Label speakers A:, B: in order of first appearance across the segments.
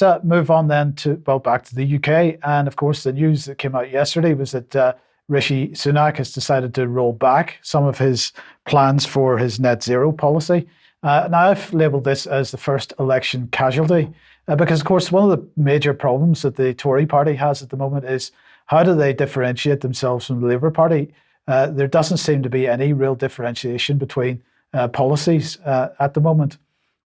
A: let's move on then to, well, back to the UK. And of course, the news that came out yesterday was that Rishi Sunak has decided to roll back some of his plans for his net zero policy. Now, I've labelled this as the first election casualty because, of course, one of the major problems that the Tory party has at the moment is how do they differentiate themselves from the Labour Party? There doesn't seem to be any real differentiation between policies at the moment.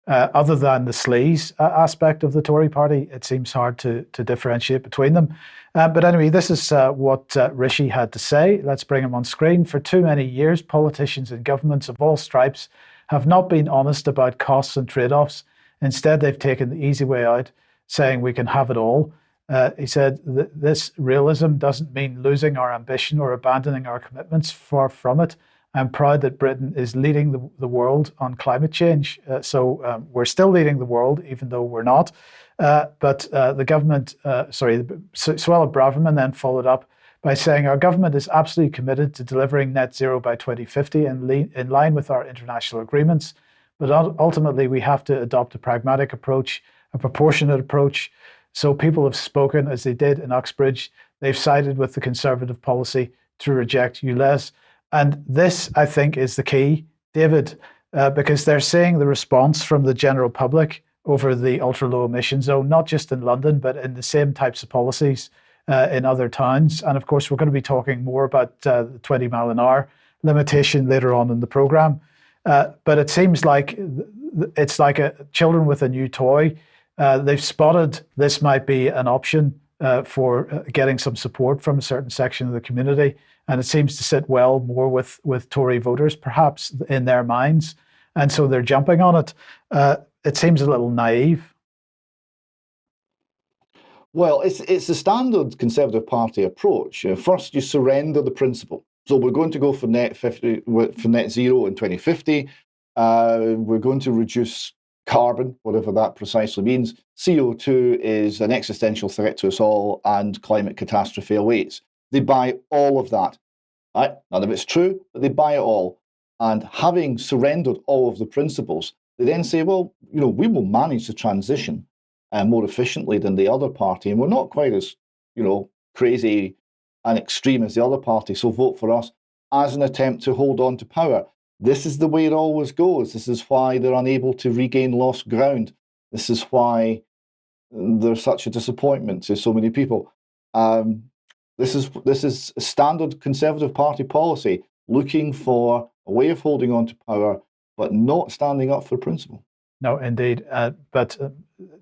A: Other than the sleaze aspect of the Tory party, it seems hard to differentiate between them. But anyway, this is what Rishi had to say. Let's bring him on screen. For too many years, politicians and governments of all stripes have not been honest about costs and trade-offs. Instead, they've taken the easy way out, saying we can have it all. He said, this realism doesn't mean losing our ambition or abandoning our commitments. Far from it. I'm proud that Britain is leading the world on climate change. So we're still leading the world, even though we're not. But the government, Suella Braverman then followed up by saying our government is absolutely committed to delivering net zero by 2050 in line with our international agreements. But ultimately, we have to adopt a pragmatic approach, a proportionate approach. So people have spoken as they did in Uxbridge. They've sided with the Conservative policy to reject ULEZ. And this, I think, is the key, David, because they're seeing the response from the general public over the ultra-low emission zone, not just in London, but in the same types of policies in other towns. And of course, we're going to be talking more about the 20 mile an hour limitation later on in the programme. But it seems like it's like children with a new toy. They've spotted this might be an option for getting some support from a certain section of the community. And it seems to sit well more with Tory voters, perhaps in their minds. And so they're jumping on it. It seems a little naive.
B: Well, it's the standard Conservative Party approach. First, you surrender the principle. So we're going to go for net zero in 2050. We're going to reduce carbon, whatever that precisely means. CO2 is an existential threat to us all, and climate catastrophe awaits. They buy all of that. Right? None of it's true, but they buy it all. And having surrendered all of the principles, they then say, well, we will manage the transition more efficiently than the other party, and we're not quite as, crazy and extreme as the other party, so vote for us, as an attempt to hold on to power. This is the way it always goes. This is why they're unable to regain lost ground. This is why there's such a disappointment to so many people. This is a standard Conservative Party policy, looking for a way of holding on to power, but not standing up for principle.
A: No, indeed. But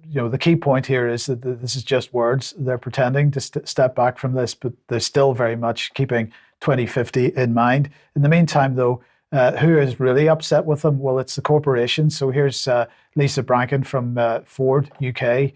A: the key point here is that this is just words. They're pretending to step back from this, but they're still very much keeping 2050 in mind. In the meantime, though, who is really upset with them? Well, it's the corporations. So here's Lisa Brankin from Ford UK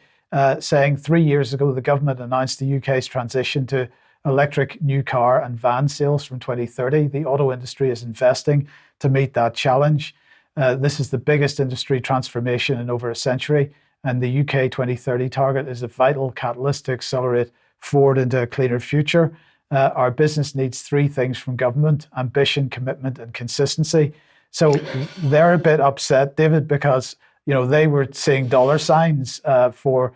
A: saying 3 years ago, the government announced the UK's transition to electric new car and van sales from 2030. The auto industry is investing to meet that challenge. This is the biggest industry transformation in over a century, and the UK 2030 target is a vital catalyst to accelerate forward into a cleaner future. Our business needs three things from government: ambition, commitment, and consistency. So they're a bit upset, David, because they were seeing dollar signs for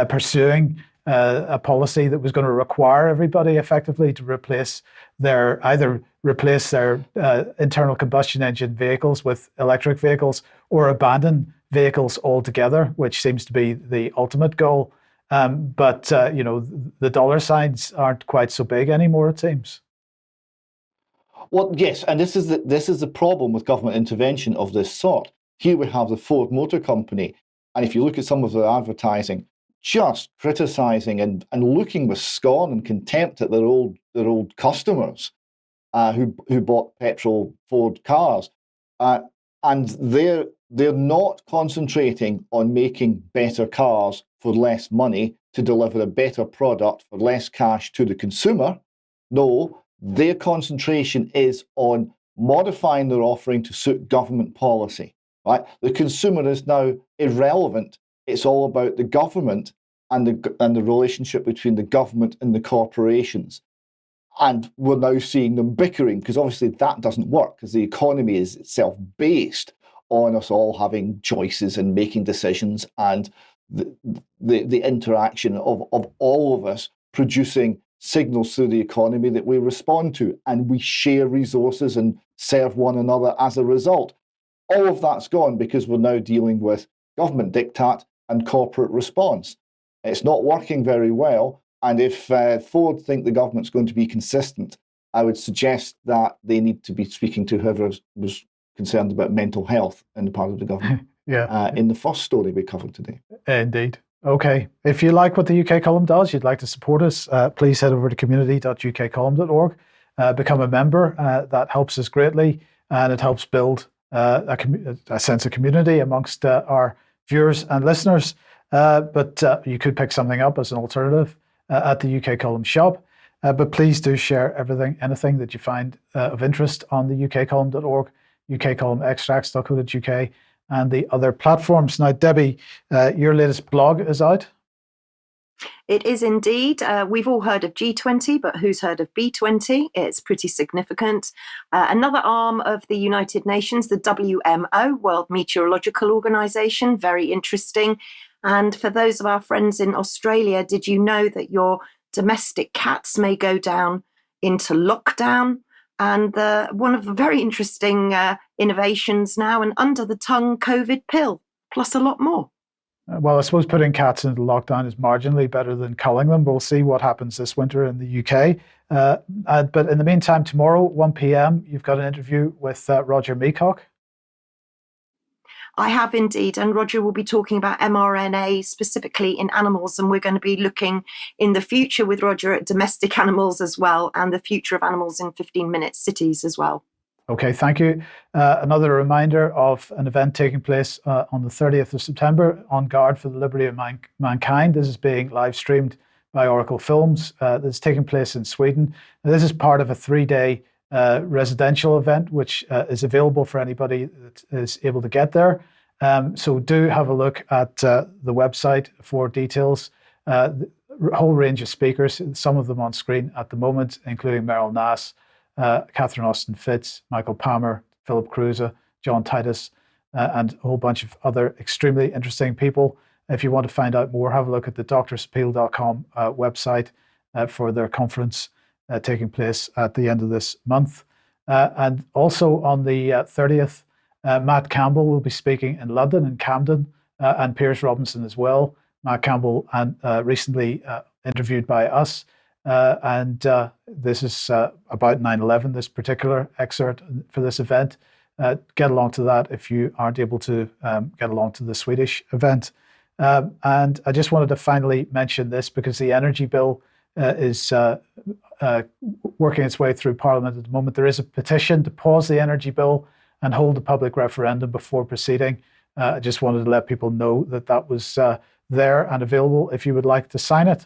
A: pursuing a policy that was going to require everybody effectively to replace their internal combustion engine vehicles with electric vehicles, or abandon vehicles altogether, which seems to be the ultimate goal. But the dollar signs aren't quite so big anymore, it seems.
B: Well, yes, and this is the problem with government intervention of this sort. Here we have the Ford Motor Company, and if you look at some of their advertising, just criticising and looking with scorn and contempt at their old customers who bought petrol Ford cars, and they're not concentrating on making better cars for less money to deliver a better product for less cash to the consumer. No, their concentration is on modifying their offering to suit government policy. Right? The consumer is now irrelevant. It's all about the government and the relationship between the government and the corporations. And we're now seeing them bickering, because obviously that doesn't work, because the economy is itself based on us all having choices and making decisions, and the interaction of all of us producing signals through the economy that we respond to, and we share resources and serve one another as a result. All of that's gone because we're now dealing with government diktat and corporate response. It's not working very well, and if Ford think the government's going to be consistent, I would suggest that they need to be speaking to whoever was concerned about mental health in the part of the government. In the first story we covered today.
A: Indeed. Okay. If you like what the UK Column does, you'd like to support us, please head over to community.ukcolumn.org, become a member. That helps us greatly, and it helps build a sense of community amongst our viewers and listeners. But you could pick something up as an alternative at the UK Column shop. But please do share anything that you find of interest on the ukcolumn.org, ukcolumnextracts.co.uk, and the other platforms. Now, Debi, your latest blog is out.
C: It is indeed. We've all heard of G20, but who's heard of B20? It's pretty significant. Another arm of the United Nations, the WMO, World Meteorological Organization, very interesting. And for those of our friends in Australia, did you know that your domestic cats may go down into lockdown? And one of the very interesting innovations now, an under-the-tongue COVID pill, plus a lot more.
A: Well, I suppose putting cats into lockdown is marginally better than culling them. We'll see what happens this winter in the UK. But in the meantime, tomorrow, 1 p.m., you've got an interview with Roger Meacock.
C: I have indeed, and Roger will be talking about mRNA specifically in animals, and we're going to be looking in the future with Roger at domestic animals as well, and the future of animals in 15-minute cities as well.
A: Okay, thank you. Another reminder of an event taking place on the 30th of September, On Guard for the Liberty of Mankind. This is being live streamed by Oracle Films. This is taking place in Sweden. Now, this is part of a 3-day residential event, which is available for anybody that is able to get there. So do have a look at the website for details. The whole range of speakers, some of them on screen at the moment, including Meryl Nass, Catherine Austin Fitz, Michael Palmer, Philip Cruza, John Titus, and a whole bunch of other extremely interesting people. If you want to find out more, have a look at the doctorsappeal.com website for their conference taking place at the end of this month. And also on the 30th, Matt Campbell will be speaking in London and Camden, and Piers Robinson as well. Matt Campbell recently interviewed by us. And this is about 9/11, this particular excerpt for this event. Get along to that if you aren't able to get along to the Swedish event. And I just wanted to finally mention this because the energy bill is working its way through Parliament at the moment. There is a petition to pause the energy bill and hold a public referendum before proceeding. I just wanted to let people know that that was there and available if you would like to sign it.